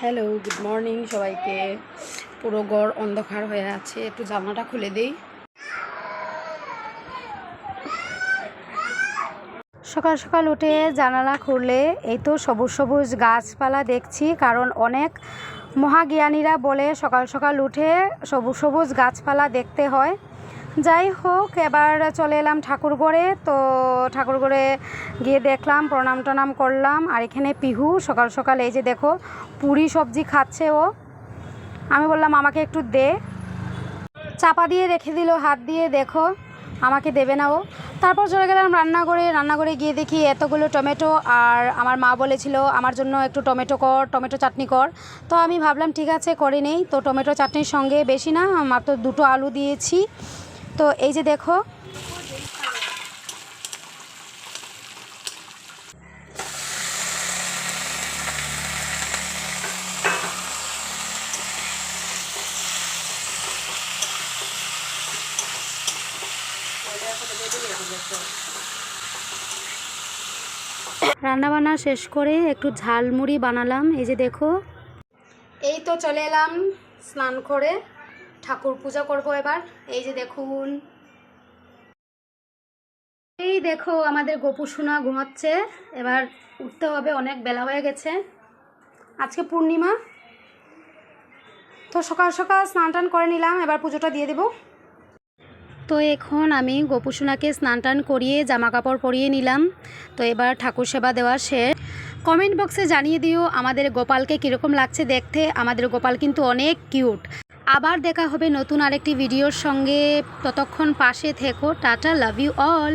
Hello, good morning সবাইকে। পুরো ঘর অন্ধকার হয়ে আছে, একটু জানলাটা খুলে দিই। সকাল সকাল উঠে জানালা খুললে এই তো সবুজ সবুজ গাছপালা দেখছি, কারণ অনেক মহাজ্ঞানীরা বলে সকাল সকাল উঠে সবুজ সবুজ গাছপালা দেখতে হয়। যাই হোক, এবার চলে এলাম ঠাকুরঘরে। তো ঠাকুরঘরে গিয়ে দেখলাম, প্রণাম টনাম করলাম। আর এখানে পিহু সকাল সকাল এই যে দেখো পুরি সবজি খাচ্ছে ও। আমি বললাম আমাকে একটু দে, চাপা দিয়ে রেখে দিল হাত দিয়ে, দেখো আমাকে দেবে না ও। তারপর চলে গেলাম রান্নাঘরে গিয়ে দেখি এতগুলো টমেটো, আর আমার মা বলেছিল আমার জন্য একটু টমেটো চাটনি কর। তো আমি ভাবলাম ঠিক আছে করে নেই। তো টমেটো চাটনির সঙ্গে বেশি না, মাত্র 2টো আলু দিয়েছি। তো এই যে দেখো, রান্নাবান্না শেষ করে একটু ঝালমুড়ি বানালাম। এই যে দেখো, এই তো চলে এলাম স্নান করে, ঠাকুর পূজা করব এবার। এই যে দেখুন, এই দেখো আমাদের গোপু সোনা ঘুমাচ্ছে। এবার উঠতে হবে, অনেক বেলা হয়ে গেছে, আজকে পূর্ণিমা। তো সকাল সকাল স্নান টান করে নিলাম, এবার পুজোটা দিয়ে দেব। তো এখন আমি গোপু সোনাকে স্নান টান করিয়ে জামা কাপড় পরিয়ে নিলাম। তো এবার ঠাকুর সেবা দেওয়া শেষ। কমেন্ট বক্সে জানিয়ে দিও আমাদের গোপালকে কীরকম লাগছে দেখতে। আমাদের গোপাল কিন্তু অনেক কিউট। আবার দেখা হবে নতুন আরেকটি ভিডিওর সঙ্গে, ততক্ষণ পাশে থেকো। Tata, love you all.